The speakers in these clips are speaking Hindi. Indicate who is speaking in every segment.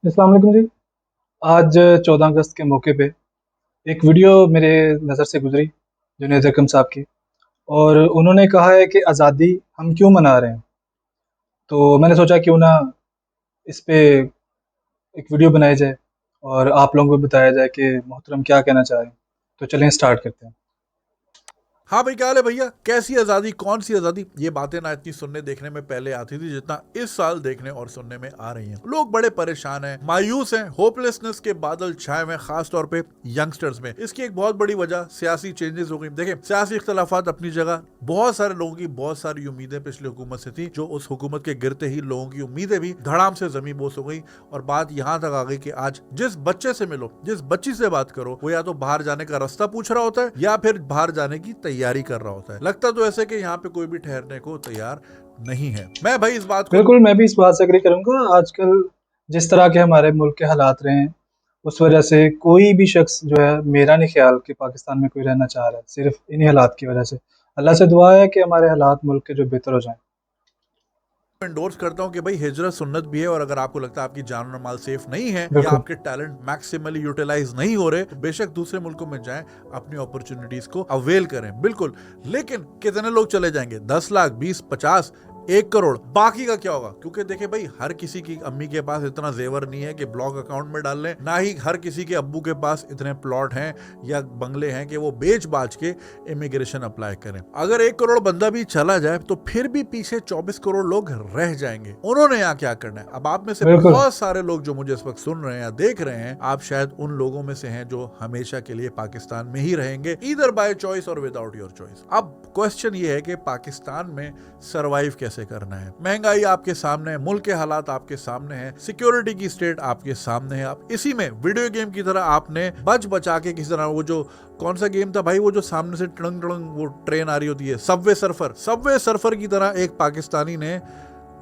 Speaker 1: अस्सलाम वालेकुम जी। आज 14 अगस्त के मौके पे एक वीडियो मेरे नज़र से गुजरी जुनैद अकरम साहब की। और उन्होंने कहा है कि आज़ादी हम क्यों मना रहे हैं। तो मैंने सोचा क्यों ना इस पे एक वीडियो बनाई जाए और आप लोगों को बताया जाए कि मोहतरम क्या कहना चाह रहे हैं। तो चलें स्टार्ट करते हैं।
Speaker 2: हाँ भाई, क्या हाल है भैया? कैसी आज़ादी, कौन सी आज़ादी? ये बातें ना इतनी सुनने देखने में पहले आती थी जितना इस साल देखने और सुनने में आ रही हैं। लोग बड़े परेशान हैं, मायूस हैं, होपलेसनेस के बादल छाए हुए हैं, खास तौर पे यंगस्टर्स में। इसकी एक बहुत बड़ी वजह सियासी चेंजेस हो गई। देखिए, सियासी इख्तलाफात अपनी जगह, बहुत सारे लोगों की बहुत सारी उम्मीदें पिछली हुकूमत से थी, जो उस हुकूमत के गिरते ही लोगों की उम्मीदें भी धड़ाम से जमी बोस हो गई। और बात यहाँ तक आ गई कि आज जिस बच्चे से मिलो, जिस बच्ची से बात करो, वो या तो बाहर जाने का रास्ता पूछ रहा होता है या फिर बाहर जाने की तैयारी कर रहा होता है। लगता तो ऐसे कि यहाँ पे कोई भी ठहरने को तैयार नहीं है। मैं भाई इस बात को
Speaker 1: बिल्कुल, मैं भी इस बात से एग्री करूँगा। आजकल जिस तरह के हमारे मुल्क के हालात रहे हैं, उस वजह से कोई भी शख्स जो है, मेरा नहीं ख्याल कि पाकिस्तान में कोई रहना चाह रहा है, सिर्फ़ इन्हीं हालात की वजह से। अल्लाह से दुआ है कि हमारे हालात मुल्क के जो बेहतर हो जाएँ।
Speaker 2: एंडोर्स करता हूँ कि भाई हिजरत सुन्नत भी है, और अगर आपको लगता है आपकी जान और माल सेफ नहीं है या
Speaker 1: बिल्कुल।
Speaker 2: आपके टैलेंट मैक्सिमली यूटिलाइज नहीं हो रहे, तो बेशक दूसरे मुल्कों में जाएं, अपनी अपॉर्चुनिटीज को अवेल करें, बिल्कुल। लेकिन कितने लोग चले जाएंगे? 10 लाख, 20, 50, 1 करोड़? बाकी का क्या होगा? क्योंकि देखिए भाई, हर किसी की अम्मी के पास इतना जेवर नहीं है कि ब्लॉक अकाउंट में डाल लें, ना ही हर किसी के अब्बू के पास इतने प्लॉट हैं या बंगले हैं कि वो बेच बाच के इमिग्रेशन अप्लाई करें। अगर 1 करोड़ बंदा भी चला जाए तो फिर भी पीछे 24 करोड़ लोग रह जाएंगे। उन्होंने यहाँ क्या करना है? अब आप में से
Speaker 1: बिल्कुल।
Speaker 2: बहुत सारे लोग जो मुझे इस वक्त सुन रहे हैं या देख रहे हैं, आप शायद उन लोगों में से हैं जो हमेशा के लिए पाकिस्तान में ही रहेंगे, ईदर बाय चॉइस और विदाउट योर चॉइस। अब क्वेश्चन ये है कि पाकिस्तान में सरवाइव कैसे करना है। महंगाई आपके सामने है, मुल्क के हालात आपके सामने हैं, सिक्योरिटी की स्टेट आपके सामने है। आप इसी में वीडियो गेम की तरह आपने बच बचा के किसी तरह, वो जो कौन सा गेम था भाई, वो जो सामने से टड़ंग टड़ंग वो ट्रेन आ रही होती है, सबवे सर्फर की तरह एक पाकिस्तानी ने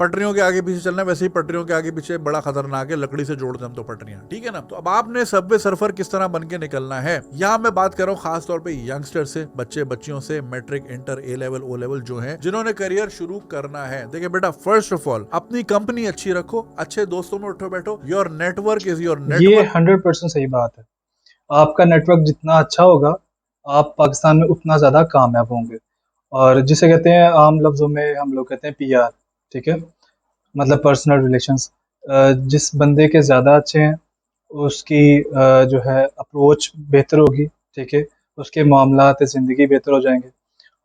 Speaker 2: पटरियों के आगे पीछे चलना है। वैसे ही पटरियों के आगे पीछे बड़ा खतरनाक है, लकड़ी से जोड़ दें हम तो पटरियां, ठीक है ना? तो अब आपने सबवे सर्फर किस तरह बन के निकलना है, यहाँ मैं बात कर रहा हूँ खास तौर पे यंगस्टर से, बच्चे बच्चियों से, मैट्रिक, इंटर, ए लेवल, ओ लेवल जो है, जिन्होंने करियर शुरू करना है। देखिए बेटा, फर्स्ट ऑफ ऑल अपनी कंपनी अच्छी रखो, अच्छे दोस्तों में उठो बैठो। योर नेटवर्क इज योर
Speaker 1: ये
Speaker 2: नेटवर्क।
Speaker 1: 100% सही बात है। आपका नेटवर्क जितना अच्छा होगा, आप पाकिस्तान में उतना ज़्यादा कामयाब होंगे। और जिसे कहते हैं आम लफ्ज़ों में हम लोग कहते हैं पीआर, ठीक है? मतलब पर्सनल रिलेशंस। जिस बंदे के ज़्यादा अच्छे हैं, उसकी जो है अप्रोच बेहतर होगी, ठीक है? उसके मामलात ज़िंदगी बेहतर हो जाएँगे।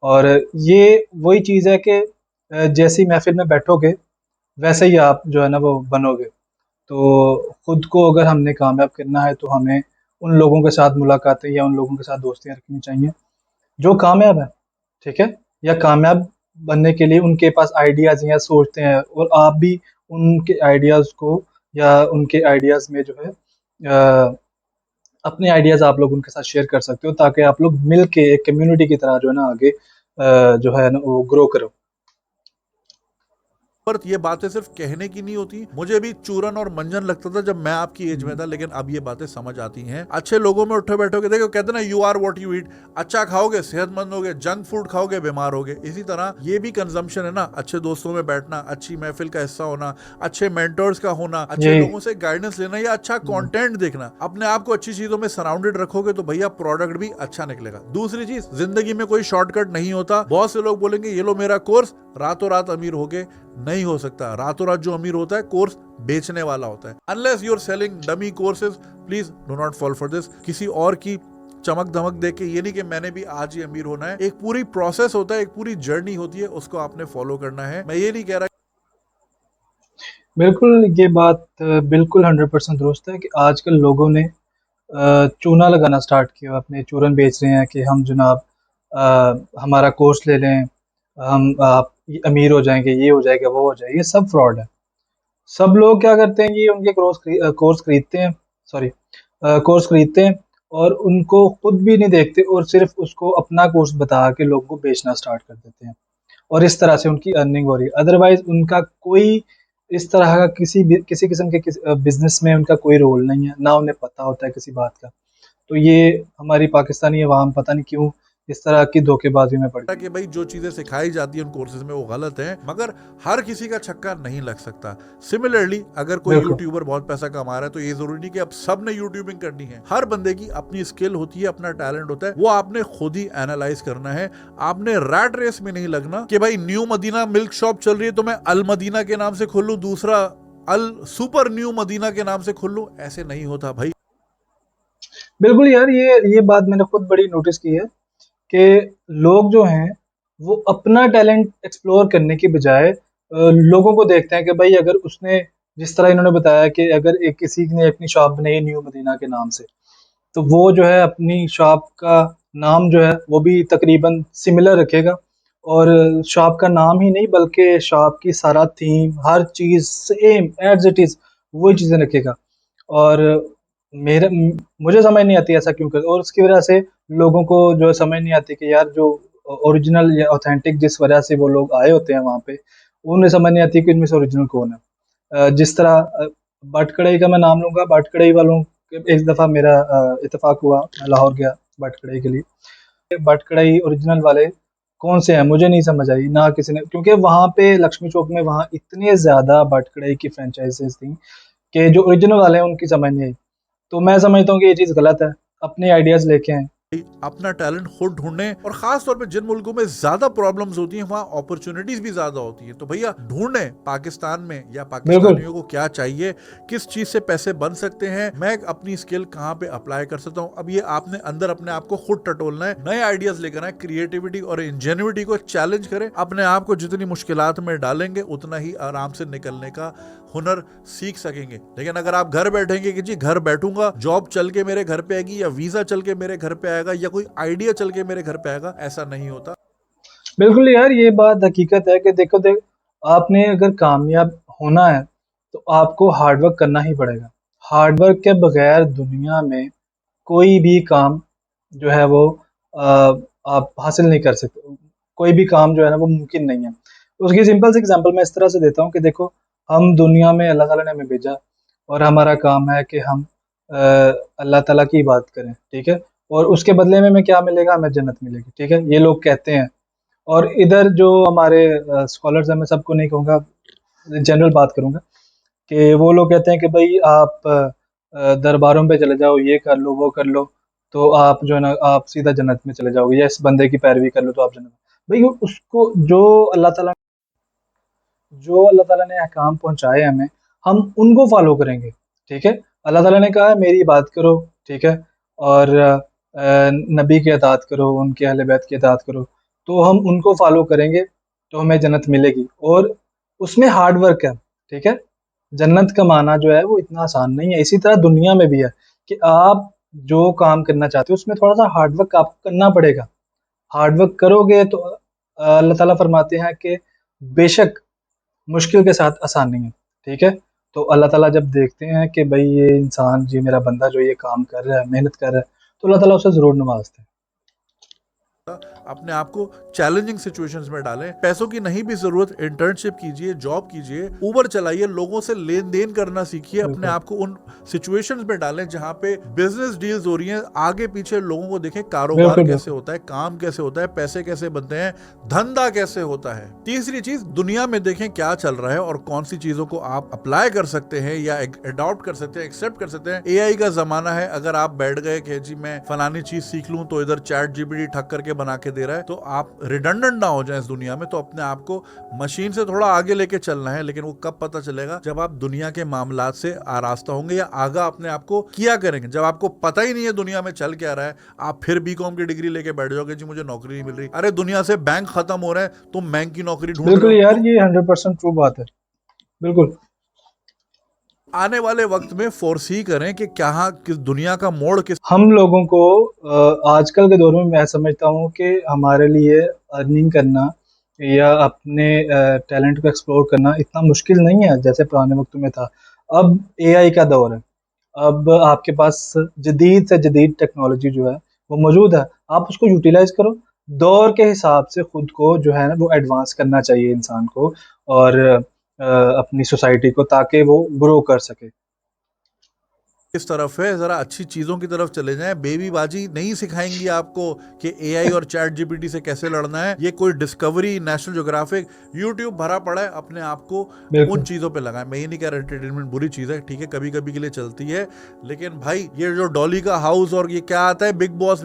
Speaker 1: और ये वही चीज़ है कि जैसी महफ़िल में बैठोगे, वैसे ही आप जो है ना वो बनोगे। तो खुद को अगर हमने कामयाब करना है, तो हमें उन लोगों के साथ मुलाकातें या उन लोगों के साथ दोस्तियाँ रखनी चाहिए जो कामयाब हैं, ठीक है? या कामयाब बनने के लिए उनके पास आइडियाज़ या सोचते हैं, और आप भी उनके आइडियाज़ को या उनके आइडियाज़ में जो है अपने आइडियाज़ आप लोग उनके साथ शेयर कर सकते हो, ताकि आप लोग मिल के एक कम्युनिटी की तरह जो है ना आगे जो है ना वो ग्रो करो।
Speaker 2: पर ये बातें सिर्फ कहने की नहीं होती। मुझे भी चूरन और मंजन लगता था जब मैं आपकी एज में
Speaker 1: हुँ।
Speaker 2: था, लेकिन अब ये बातें समझ आती हैं। अच्छे लोगों में उठो बैठोगे, देखो कहते ना, you are what you eat. अच्छा खाओगे सेहतमंद होगे, जंक फूड खाओगे बीमार होगे। इसी तरह ये भी कंजम्पशन है ना, अच्छे दोस्तों में बैठना, अच्छी महफिल का हिस्सा होना, अच्छे मेंटर्स का होना, अच्छे
Speaker 1: यही।
Speaker 2: लोगों से गाइडेंस लेना या अच्छा
Speaker 1: हुँ।
Speaker 2: कंटेंट देखना। अपने आप को अच्छी चीजों में सराउंडेड रखोगे तो भैया प्रोडक्ट भी अच्छा निकलेगा। दूसरी चीज, जिंदगी में कोई शॉर्टकट नहीं होता। बहुत से लोग बोलेंगे ये लो मेरा कोर्स, रातों रात अमीर होगे। नहीं हो सकता। रातों रात जो अमीर होता है कोर्स बेचने वाला होता है। Unless you are selling dummy courses, please do not fall for this. किसी और की चमक धमक देख के ये नहीं कि मैंने भी आज ही अमीर होना है। एक पूरी प्रोसेस होता है, एक पूरी जर्नी होती है, उसको आपने फॉलो करना है। मैं ये नहीं कह रहा।
Speaker 1: बिल्कुल, ये बात बिल्कुल 100% दुरुस्त है कि आजकल लोगों ने चूना लगाना स्टार्ट किया, अपने चूरन बेच रहे हैं कि हम जनाब हमारा कोर्स ले लें, हम आप ये अमीर हो जाएँगे, ये हो जाएगा, वो हो जाएगा। ये सब फ्रॉड है। सब लोग क्या करते हैं, ये उनके कोर्स खरीदते हैं, सॉरी कोर्स खरीदते हैं और उनको खुद भी नहीं देखते, और सिर्फ़ उसको अपना कोर्स बता के लोगों को बेचना स्टार्ट कर देते हैं। और इस तरह से उनकी अर्निंग हो रही है। अदरवाइज़ उनका कोई इस तरह का किसी किस्म के बिज़नेस में उनका कोई रोल नहीं है, ना उन्हें पता होता है किसी बात का। तो ये हमारी पाकिस्तानी अवाम पता नहीं क्यों इस तरह की धोखेबाजी में पड़ गई।
Speaker 2: कि भाई जो चीजें सिखाई जाती है उन कोर्सेज में वो गलत है, मगर हर किसी का छक्का नहीं लग सकता। सिमिलरली अगर कोई
Speaker 1: बिल्कुल।
Speaker 2: यूट्यूबर बहुत पैसा कमा रहा है तो ये जरूरी नहीं कि अब सब ने यूट्यूबिंग करनी है। हर बंदे की अपनी स्किल होती है, अपना टैलेंट होता है, वो आपने खुद ही एनालाइज करना है। आपने रैट रेस में नहीं लगना कि भाई न्यू मदीना मिल्क शॉप चल रही है तो मैं अल मदीना के नाम से खोल लूं, दूसरा अल सुपर न्यू मदीना के नाम से खोल लूं। ऐसे नहीं होता भाई।
Speaker 1: बिल्कुल यार, ये बात मैंने खुद बड़ी नोटिस की है कि लोग जो हैं वो अपना टैलेंट एक्सप्लोर करने की बजाय लोगों को देखते हैं कि भाई अगर उसने, जिस तरह इन्होंने बताया कि अगर एक किसी ने अपनी शॉप बनाई न्यू मदीना के नाम से, तो वो जो है अपनी शॉप का नाम जो है वो भी तकरीबन सिमिलर रखेगा, और शॉप का नाम ही नहीं बल्कि शॉप की सारा थीम हर चीज़ सेम एज इट इज़ वही चीज़ें रखेगा। और मेरे मुझे समझ नहीं आती ऐसा क्यों कर, और उसकी वजह से लोगों को जो है समझ नहीं आती कि यार जो ओरिजिनल या ऑथेंटिक जिस वजह से वो लोग आए होते हैं वहाँ पे, उन्हें समझ नहीं आती कि इनमें से ओरिजिनल कौन है। जिस तरह बाट कढ़ाई का मैं नाम लूँगा, बाट कढ़ाई वालों के एक दफ़ा मेरा इत्तेफ़ाक हुआ, मैं लाहौर गया बाट कढ़ाई के लिए। बाट कढ़ाई ओरिजिनल वाले कौन से हैं मुझे नहीं समझ आई, ना किसी ने, क्योंकि वहाँ पे लक्ष्मी चौक में वहाँ इतने ज़्यादा बाट कढ़ाई की फ्रेंचाइज़ीज़ थी कि जो ओरिजिनल वाले हैं उनकी समझ नहीं आई। तो मैं समझता हूँ कि ये चीज़ गलत है, अपने आइडियाज़ लेके आएँ।
Speaker 2: अपना टैलेंट खुद ढूंढने, और खास तौर पे जिन मुल्कों में ज्यादा प्रॉब्लम्स होती हैं वहां अपॉर्चुनिटीज भी ज्यादा होती हैं। तो भैया ढूंढें पाकिस्तान में या
Speaker 1: बिल्कुल।
Speaker 2: पाकिस्तानियों को क्या चाहिए, किस चीज से पैसे बन सकते हैं, मैं अपनी स्किल कहां पे अप्लाई कर सकता हूं। अब ये आपने अंदर अपने आप को खुद टटोलना है, नए आइडियाज लेकर आए, क्रिएटिविटी और इंजेन्युइटी को चैलेंज करें। अपने आप को जितनी मुश्किलात में डालेंगे उतना ही आराम से निकलने का हुनर सीख सकेंगे। लेकिन अगर आप घर बैठेंगे कि जी घर बैठूंगा, जॉब चल के मेरे घर पे आएगी या वीजा चल के मेरे घर पे आएगा या कोई आइडिया चल के मेरे घर पे आएगा, ऐसा नहीं होता।
Speaker 1: बिल्कुल यार, ये बात हकीकत है कि देखो आपने अगर कामयाब होना है तो आपको हार्ड वर्क करना ही पड़ेगा। हार्ड वर्क के बगैर दुनिया में कोई भी काम जो है वो अ, आप हासिल नहीं कर सकते। कोई भी काम जो है ना वो मुमकिन नहीं है। उसकी सिंपल सी एग्जांपल मैं इस तरह से देता हूँ कि देखो, हम दुनिया में अल्लाह ताला ने हमें भेजा, और हमारा काम है कि हम अ, अल्लाह ताला की इबादत करें, ठीक है? और उसके बदले में हमें क्या मिलेगा? हमें जन्नत मिलेगी, ठीक है? ये लोग कहते हैं। और इधर जो हमारे स्कॉलर्स हैं, मैं सबको नहीं कहूँगा, जनरल बात करूँगा, कि वो लोग कहते हैं कि भाई आप दरबारों पे चले जाओ, ये कर लो, वो कर लो, तो आप जो है ना आप सीधा जन्नत में चले जाओगे, या इस बंदे की पैरवी कर लो तो आप जन्नत में। भाई उसको जो अल्लाह ताला ने अहकाम पहुँचाए हमें, हम उनको फ़ॉलो करेंगे, ठीक है? अल्लाह ताला ने कहा है मेरी इबादत करो, ठीक है? और नबी की अताअत करो, उनके अहले बैत की अताअत करो, तो हम उनको फ़ॉलो करेंगे, तो हमें जन्नत मिलेगी, और उसमें हार्ड वर्क है, ठीक है? जन्नत कमाना जो है वो इतना आसान नहीं है। इसी तरह दुनिया में भी है कि आप जो काम करना चाहते हो उसमें थोड़ा-सा हार्ड वर्क आपको करना पड़ेगा। हार्ड वर्क करोगे तो अल्लाह ताला फरमाते हैं कि बेशक मुश्किल के साथ आसानी है, ठीक है? तो अल्लाह ताला जब देखते हैं कि भई ये इंसान, ये मेरा बंदा जो ये काम कर रहा है, मेहनत कर रहा है, तो अल्लाह ताला उसे ज़रूर नवाज़ते हैं।
Speaker 2: अपने आप को चैलेंजिंग सिचुएशंस में डालें। पैसों की नहीं भी जरूरत, इंटर्नशिप कीजिए, जॉब कीजिए, उबर चलाइए, लोगों से लेन देन करना सीखिए। अपने
Speaker 1: बिल्कुल।
Speaker 2: आप को उन सिचुएशंस में डालें जहां पे बिजनेस डील्स हो रही हैं, आगे पीछे लोगों को देखें, कारोबार
Speaker 1: बिल्कुल,
Speaker 2: कैसे
Speaker 1: बिल्कुल।
Speaker 2: होता है, काम कैसे होता है, पैसे कैसे बनते हैं, धंधा कैसे होता है। तीसरी चीज, दुनिया में देखें क्या चल रहा है और कौन सी चीजों को आप अप्लाई कर सकते हैं या अडॉप्ट कर सकते हैं, एक्सेप्ट कर सकते हैं। एआई का जमाना है, अगर आप बैठ गए कि जी मैं फलानी चीज सीख लूं तो इधर चैट जीपीटी ठक करके बना के दे रहा है, तो आप रिडंडेंट ना हो जाए इस दुनिया में। तो अपने आप को मशीन से थोड़ा आगे लेके चलना है, लेकिन वो कब पता चलेगा? जब आप दुनिया के मामलात से आरास्ता होंगे या आगा अपने आप को किया करेंगे। जब आपको पता ही नहीं है दुनिया में चल क्या रहा है, आप फिर बीकॉम की डिग्री लेके बैठ जाओगे, जी मुझे नौकरी नहीं मिल रही। अरे दुनिया से बैंक खत्म हो रहा है, तुम बैंक की नौकरी ढूंढ रहे
Speaker 1: बिल्कुल
Speaker 2: हो।
Speaker 1: यार,
Speaker 2: तो
Speaker 1: ये 100% ट्रू बात है। बिल्कुल।
Speaker 2: आने वाले वक्त में फोर्सी करें कि क्या किस दुनिया का मोड़ किस।
Speaker 1: हम लोगों को आजकल के दौर में मैं समझता हूँ कि हमारे लिए अर्निंग करना या अपने टैलेंट को एक्सप्लोर करना इतना मुश्किल नहीं है जैसे पुराने वक्त में था। अब एआई का दौर है। अब आपके पास जदीद से जदीद टेक्नोलॉजी जो है वो मौजूद है, आप उसको यूटिलाइज करो। दौर के हिसाब से खुद को जो है ना वो एडवांस करना चाहिए इंसान को, और अपनी सोसाइटी को, ताकि वो ग्रो कर सके।
Speaker 2: इस तरफ है, जरा अच्छी चीजों की तरफ चले जाएं। बेबीबाजी नहीं सिखाएंगी आपको कि एआई और चैट जीपीटी से कैसे लड़ना है। ये कोई डिस्कवरी, नेशनल ज्योग्राफिक, यूट्यूब भरा पड़ा है, अपने आप को उन चीजों पे लगाएं। मैं ये नहीं कह रहा एंटरटेनमेंट बुरी चीज है, ठीक है, कभी कभी के लिए चलती है, लेकिन भाई ये जो डॉली का हाउस और ये क्या आता है, बिग बॉस,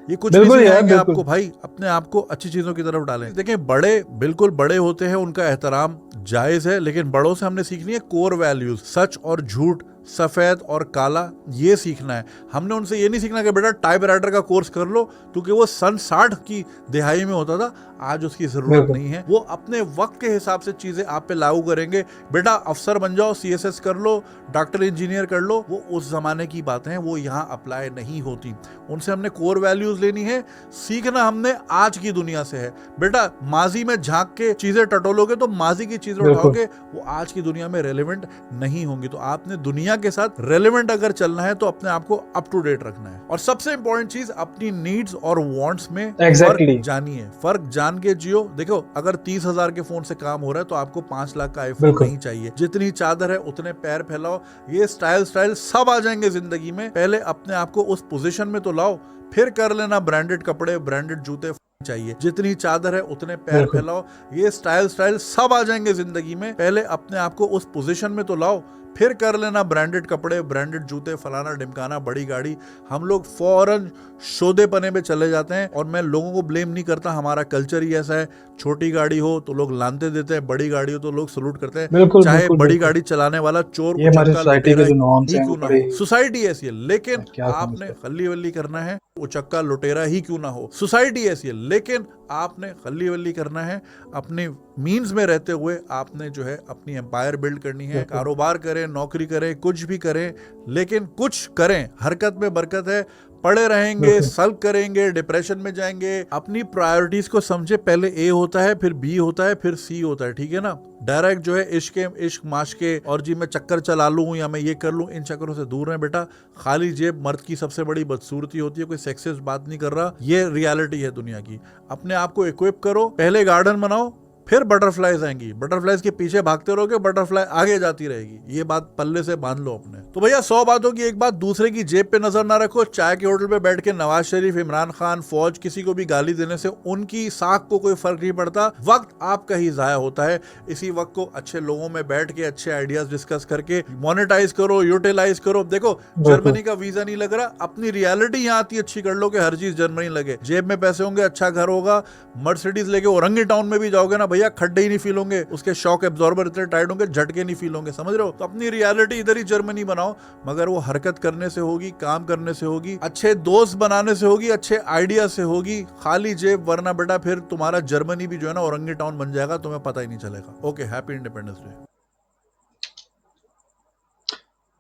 Speaker 2: ये कुछ नहीं सिखाएंगे आपको भाई। अपने आप को अच्छी चीजों की तरफ डालें। देखिए, बड़े बिल्कुल बड़े होते हैं, उनका एहतराम जायज है, लेकिन बड़ों से हमने सीखनी है कोर वैल्यूज, सच और झूठ, सफेद और काला, ये सीखना है। हमने उनसे ये नहीं सीखना कि बेटा टाइप राइटर का कोर्स कर लो, क्योंकि वो सन 60 की दिहाई में होता था, आज उसकी जरूरत नहीं है। वो अपने वक्त के हिसाब से चीजें आप पे लागू करेंगे। बेटा अफसर बन जाओ, सीएसएस कर लो, डॉक्टर इंजीनियर कर लो, वो उस जमाने की बातें हैं, वो यहाँ अप्लाई नहीं होती। उनसे हमने कोर वैल्यूज लेनी है। सीखना हमने आज की दुनिया से है। बेटा माजी में झांक के चीजें टटोलोगे तो माजी की चीजें उठाओगे, वो आज की दुनिया में रेलेवेंट नहीं होंगी। तो आपने दुनिया के साथ रेलेवेंट अगर चलना है तो अपने आप को अप टू डेट रखना है। और सबसे इंपॉर्टेंट चीज, अपनी नीड्स और वांट्स में फर्क जानिए, फर्क जान के जियो। देखो, अगर 30,000 के फोन से काम हो रहा है तो आपको 5 लाख का आईफोन नहीं चाहिए। जितनी चादर है उतने पैर फैलाओ। ये स्टाइल सब आ जाएंगे जिंदगी में। पहले अपने आप को उस पोजीशन में तो लाओ, फिर कर लेना ब्रांडेड कपड़े, ब्रांडेड जूते चाहिए। जितनी चादर है उतने पैर फैलाओ। ये स्टाइल सब आ जाएंगे जिंदगी में। पहले अपने आप को उस पोजीशन में तो लाओ, फिर कर लेना ब्रांडेड कपड़े, ब्रांडेड जूते, फलाना ढिमकाना, बड़ी गाड़ी। हम लोग फौरन शोधेपने पे चले जाते हैं, और मैं लोगों को ब्लेम नहीं करता, हमारा कल्चर ही ऐसा है। छोटी गाड़ी हो तो लोग लानते देते हैं, बड़ी गाड़ी हो तो लोग सलूट करते हैं, चाहे बड़ी गाड़ी चलाने वाला चोर उचक्का लुटेरा ही क्यों ना हो। सोसाइटी ऐसी है, लेकिन आपने खल्ली वल्ली करना है, उचक्का लुटेरा ही क्यों ना हो। सोसाइटी ऐसी है, लेकिन आपने खल्ली वल्ली करना है। अपने मीन्स में रहते हुए आपने जो है अपनी एम्पायर बिल्ड करनी है। कारोबार करें, नौकरी करें, कुछ भी करें, लेकिन कुछ करें। हरकत में बरकत है। पड़े रहेंगे, सल्क करेंगे, डिप्रेशन में जाएंगे। अपनी प्रायोरिटीज को समझे। पहले ए होता है, फिर बी होता है, फिर सी होता है, ठीक है ना। डायरेक्ट जो है इश्क माशके और जी मैं चक्कर चला लूं या मैं ये कर लूं, इन चक्करों से दूर रहें बेटा। खाली जेब मर्द की सबसे बड़ी बदसूरती होती है। कोई सेक्सिस्ट बात नहीं कर रहा, ये रियलिटी है दुनिया की। अपने आप को इक्विप करो, पहले गार्डन बनाओ, फिर बटरफ्लाईज आएंगी। बटरफ्लाईज के पीछे भागते रहोगे, बटरफ्लाई आगे जाती रहेगी। ये बात पल्ले से बांध लो अपने। तो भैया 100 बातों की एक बात, दूसरे की जेब पे नजर ना रखो। चाय के होटल पे बैठ के नवाज शरीफ, इमरान खान, फौज, किसी को भी गाली देने से उनकी साख को कोई फर्क नहीं पड़ता। वक्त आपका ही जाया होता है। इसी वक्त को अच्छे लोगों में बैठ के अच्छे आइडियाज डिस्कस करके मोनेटाइज करो, यूटिलाइज करो। देखो, जर्मनी का वीजा नहीं लग रहा, अपनी रियलिटी यहाँ आती अच्छी कर लो कि हर चीज जर्मनी लगे। जेब में पैसे होंगे, अच्छा घर होगा, मर्सिडीज लेके औरंगी टाउन में भी जाओगे ना भैया, खड्डे ही नहीं फील होंगे, उसके शॉक एब्जॉर्बर इतने टाइट होंगे, झटके नहीं फील होंगे। समझ रहे हो। तो अपनी रियलिटी इधर ही जर्मनी बनाओ, मगर वो हरकत करने से होगी, काम करने से होगी, अच्छे दोस्त बनाने से होगी, अच्छे आइडिया से होगी। खाली जेब वरना बेटा फिर तुम्हारा जर्मनी भी जो है ना औरंगी टाउन बन जाएगा, तुम्हें पता ही नहीं चलेगा। Okay, happy independence day.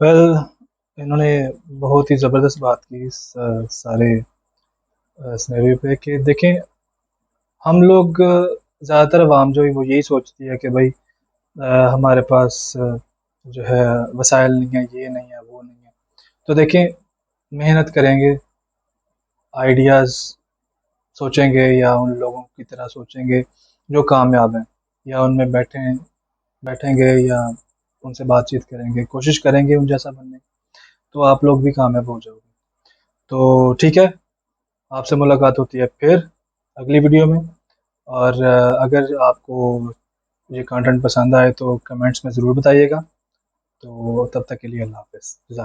Speaker 1: Well, इन्होंने बहुत ही जबरदस्त बात की इस सारे सिनेरियो पे कि देखें, हम लोग ज़्यादातर आवाम जो है वो यही सोचती है कि भाई हमारे पास जो है वसाइल नहीं है, ये नहीं है, वो नहीं है। तो देखें, मेहनत करेंगे, आइडियाज़ सोचेंगे, या उन लोगों की तरह सोचेंगे जो कामयाब हैं, या उनमें बैठेंगे, या उनसे बातचीत करेंगे, कोशिश करेंगे उन जैसा बनने, तो आप लोग भी कामयाब हो जाओगे। तो ठीक है, आपसे मुलाकात होती है फिर अगली वीडियो में। और अगर आपको ये कंटेंट पसंद आए तो कमेंट्स में ज़रूर बताइएगा। तो तब तक के लिए अल्लाह हाफ़िज़।